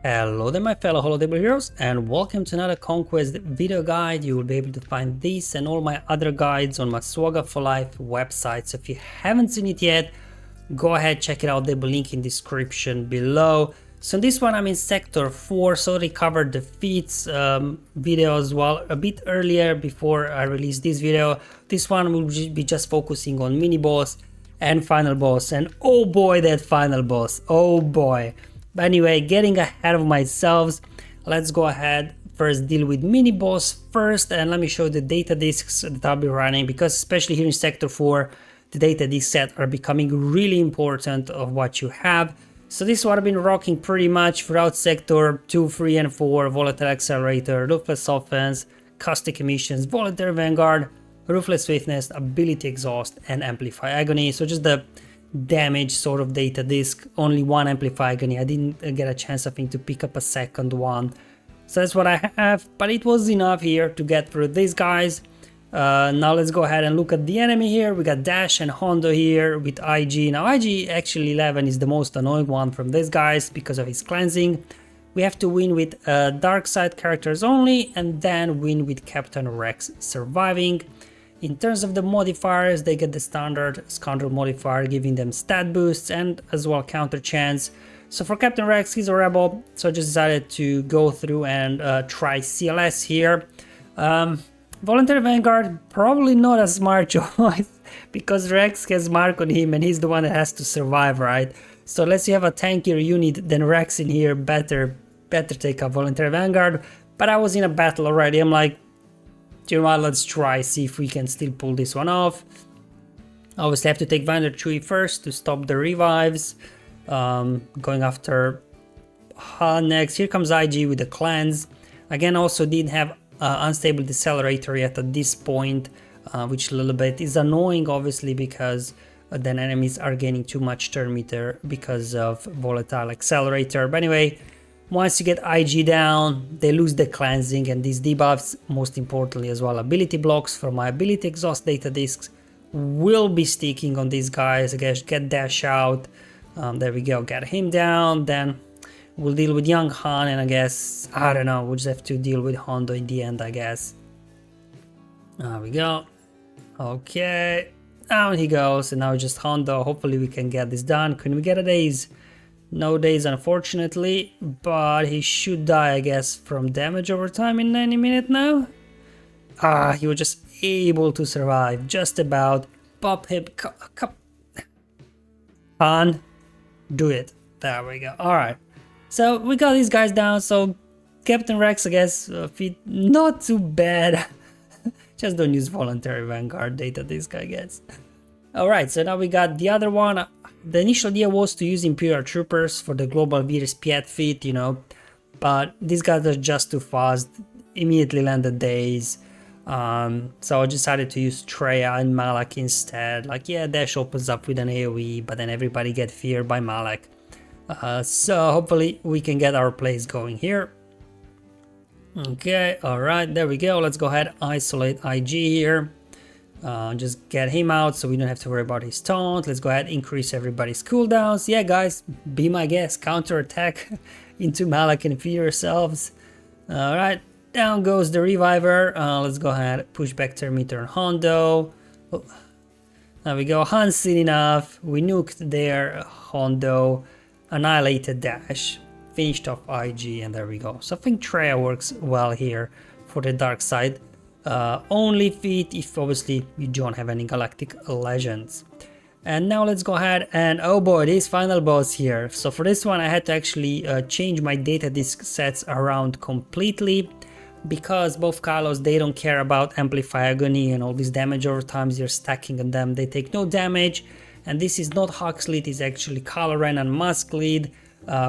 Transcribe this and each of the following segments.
Hello there my fellow holotable heroes, and welcome to another Conquest video guide. You will be able to find this and all my other guides on my SWGOH for Life website. So if you haven't seen it yet, go ahead, check it out. There'll be a link in description below. So in this one I'm in sector 4, so I covered the feats video as well a bit earlier before I released this video. This one will be just focusing on mini boss and final boss, and oh boy, that final boss, oh boy. But anyway, getting ahead of myself, let's go ahead first deal with mini boss first, and let me show the data discs that I'll be running, because especially here in sector 4 the data disc set are becoming really important of what you have. So this is what I've been rocking pretty much throughout sector 2, 3 and 4: Volatile Accelerator, Ruthless Offense, Caustic Emissions, Voluntary Vanguard, Ruthless Swiftness, Ability Exhaust and Amplify Agony. So just the damage sort of data disc, only one Amplify Agony. I didn't get a chance, I think, to pick up a second one. So that's what I have, but it was enough here to get through these guys. Now let's go ahead and look at the enemy here. We got Dash and Hondo here with IG. Now IG actually 11 is the most annoying one from these guys because of his cleansing. We have to win with dark side characters only, and then win with Captain Rex surviving. In terms of the modifiers, they get the standard Scoundrel modifier, giving them stat boosts and as well counter chance. So for Captain Rex, he's a rebel, so I just decided to go through and try CLS here. Voluntary Vanguard, probably not a smart choice, because Rex has mark on him and he's the one that has to survive, right? So unless you have a tankier unit than Rex in here, better take a Voluntary Vanguard. But I was in a battle already, I'm like, you know what, let's try, see if we can still pull this one off. Obviously I have to take Vander Chewie first to stop the revives. Going after Han next. Here comes IG with the cleanse. Again, also didn't have unstable decelerator yet at this point, which a little bit is annoying obviously, because then enemies are gaining too much turn meter because of volatile accelerator. But anyway, once you get IG down, they lose the cleansing and these debuffs, most importantly as well, ability blocks for my ability exhaust data discs will be sticking on these guys. I guess get Dash out. There we go, get him down. Then we'll deal with young Han, and I guess, I don't know, we'll just have to deal with Hondo in the end, I guess. There we go. Okay, down he goes, and now just Hondo. Hopefully we can get this done. Can we get a daze? No days unfortunately, but he should die, I guess, from damage over time in any minute now. He was just able to survive, just about. Pop him, Han, do it. There we go. Alright, so we got these guys down. So Captain Rex, I guess, not too bad. Just don't use Voluntary Vanguard data disc, I guess. Alright, so now we got the other one. The initial idea was to use Imperial Troopers for the Global Virus Piet feat, you know, but these guys are just too fast, immediately landed days. So I decided to use Treya and Malak instead. Like, yeah, Dash opens up with an AoE, but then everybody get feared by Malak. So hopefully we can get our plays going here. Okay, alright, there we go. Let's go ahead, isolate IG here. Just get him out so we don't have to worry about his taunt. Let's go ahead, increase everybody's cooldowns. Yeah guys, be my guest, counter attack into Malak and feed yourselves. Alright, down goes the reviver. Let's go ahead, push back turn meter on Hondo. Oh, there we go, Han's seen enough. We nuked their Hondo, annihilated Dash, finished off IG, and there we go. So I think Treya works well here for the dark side. Only feat if obviously you don't have any galactic legends. And now let's go ahead and, oh boy, this final boss here. So for this one I had to actually change my data disc sets around completely, because both Kylos, they don't care about Amplify Agony and all this damage over times you're stacking on them. They take no damage, and this is not Huxley, it is actually Kylo Ren and Musk lead,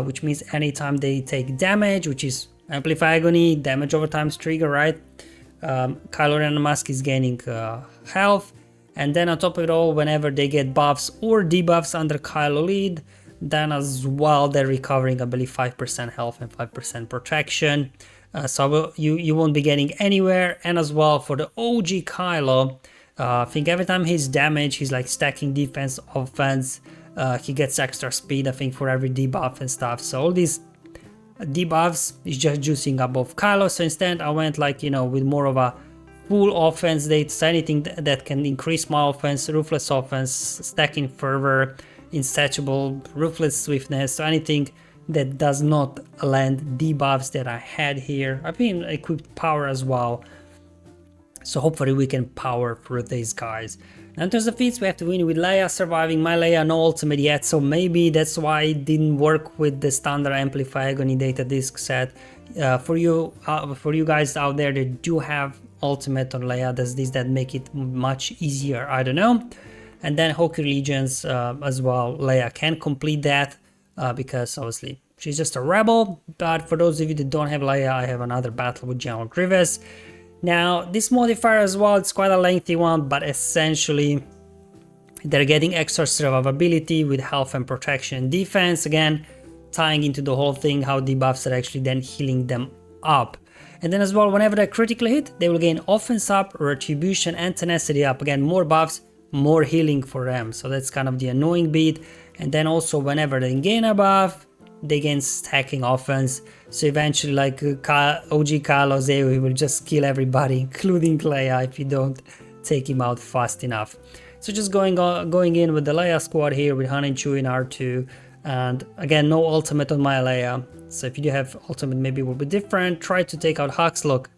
which means anytime they take damage, which is Amplify Agony, damage over times trigger, right? Kylo Ren and Musk is gaining health, and then on top of it all, whenever they get buffs or debuffs under Kylo lead, then as well they're recovering, I believe, 5% health and 5% protection. So you won't be getting anywhere. And as well for the OG Kylo, I think every time he's damaged, he's like stacking defense, offense, he gets extra speed, I think, for every debuff and stuff. So all these debuffs, it's just juicing up both Kylo. So instead I went like, you know, with more of a full offense data, so anything that can increase my offense, ruthless offense, stacking fervor, insatiable, ruthless swiftness, so anything that does not land debuffs that I had here. I've been equipped power as well, so hopefully we can power through these guys. Now in terms of feats, we have to win with Leia surviving. My Leia no ultimate yet, so maybe that's why it didn't work with the standard Amplify Agony data disc set. For you guys out there that do have ultimate on Leia, does this that make it much easier? I don't know. And then Hokey Religions as well. Leia can complete that because obviously she's just a rebel. But for those of you that don't have Leia, I have another battle with General Grievous. Now this modifier as well, it's quite a lengthy one, but essentially they're getting extra survivability with health and protection and defense, again tying into the whole thing how debuffs are actually then healing them up. And then as well, whenever they critically hit, they will gain offense up, retribution and tenacity up. Again, more buffs, more healing for them, so that's kind of the annoying bit. And then also whenever they gain a buff, they gain stacking offense, so eventually like OG Kylo's AoE will just kill everybody, including Leia, if you don't take him out fast enough. So just going in with the Leia squad here with Han and Chewie and R2, and again no ultimate on my Leia, so if you do have ultimate maybe it will be different. Try to take out Hux, look,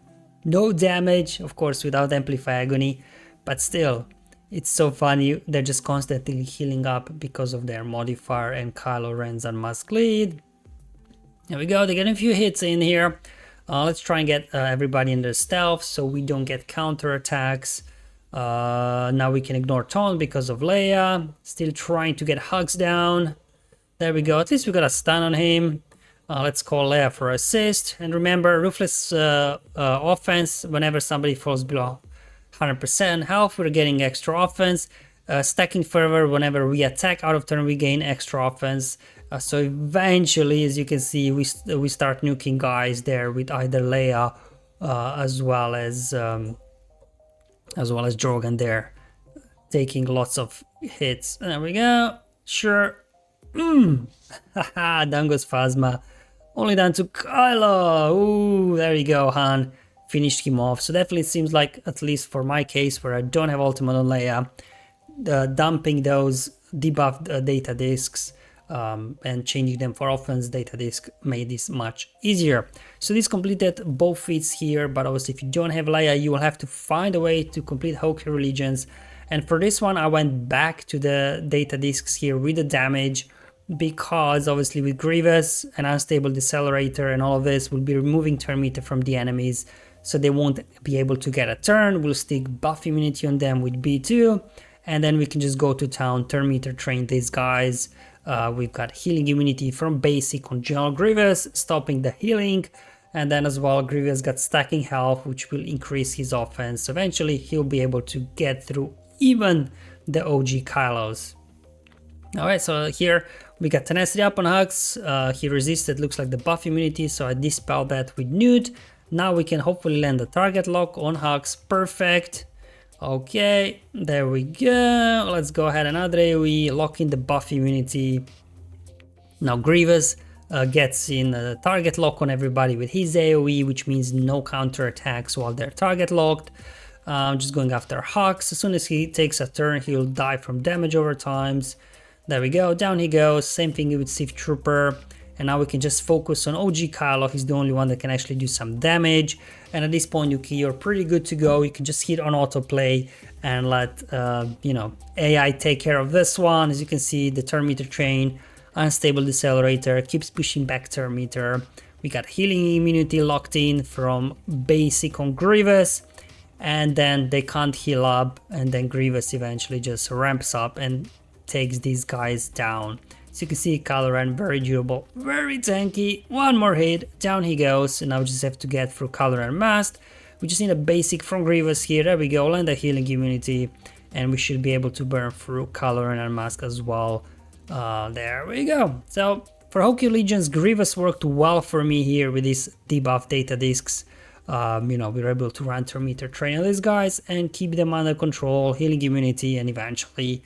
no damage, of course without Amplify Agony, but still it's so funny, they're just constantly healing up because of their modifier, and Kylo Ren's unmasked lead. There we go, they're getting a few hits in here. Let's try and get everybody in their stealth so we don't get counter attacks. Now we can ignore Taunt because of Leia. Still trying to get Hux down. There we go, at least we got a stun on him. Let's call Leia for assist. And remember, ruthless offense, whenever somebody falls below 100% health, we're getting extra offense. Stacking fervor, whenever we attack out of turn, we gain extra offense. So eventually, as you can see, we start nuking guys there with either Leia as well as Drogon there, taking lots of hits. There we go. Sure. Haha, down goes Phasma. Only down to Kylo. Ooh, there you go, Han. Finished him off. So definitely it seems like, at least for my case where I don't have ultimate on Leia, dumping those debuff data discs and changing them for offense data disc made this much easier. So this completed both feats here, but obviously if you don't have Leia, you will have to find a way to complete Hokey Religions. And for this one I went back to the data discs here with the damage, because obviously with Grievous and Unstable Decelerator and all of this, we'll be removing turn meter from the enemies, so they won't be able to get a turn. We'll stick buff immunity on them with B2, and then we can just go to town, turn meter train these guys. We've got healing immunity from basic on General Grievous, stopping the healing, and then as well Grievous got stacking health, which will increase his offense. So eventually he'll be able to get through even the OG Kylos. Alright, so here we got tenacity up on Hux. He resisted, looks like the buff immunity, so I dispelled that with Newt. Now we can hopefully land the target lock on Hux. Perfect. Okay, there we go. Let's go ahead, another AoE, lock in the buff immunity. Now Grievous gets in a target lock on everybody with his AoE, which means no counter attacks while they're target locked. Just going after Hux. As soon as he takes a turn, he'll die from damage over times. There we go, down he goes. Same thing with Sith Trooper. And now we can just focus on OG Kylo. He's the only one that can actually do some damage. And at this point, you're pretty good to go. You can just hit on autoplay and let AI take care of this one. As you can see, the turn meter train, Unstable Decelerator, keeps pushing back turn meter. We got healing immunity locked in from basic on Grievous. And then they can't heal up. And then Grievous eventually just ramps up and takes these guys down. So you can see Kylo Ren very durable, very tanky. One more hit, down he goes. And now we just have to get through Kylo Ren masked. We just need a basic from Grievous here. There we go, land the healing immunity, and we should be able to burn through Kylo Ren unmasked as well. There we go. So for Hokey Religions, Grievous worked well for me here with these debuff data discs. We were able to run turn meter train on these guys and keep them under control, healing immunity, and eventually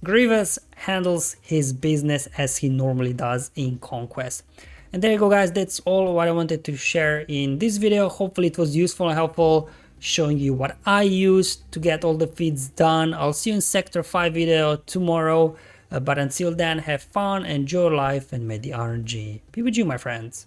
Grievous handles his business as he normally does in Conquest. And there you go guys, that's all what I wanted to share in this video. Hopefully it was useful and helpful, showing you what I used to get all the feeds done. I'll see you in Sector 5 video tomorrow, but until then, have fun, enjoy life, and may the RNG be with you, my friends.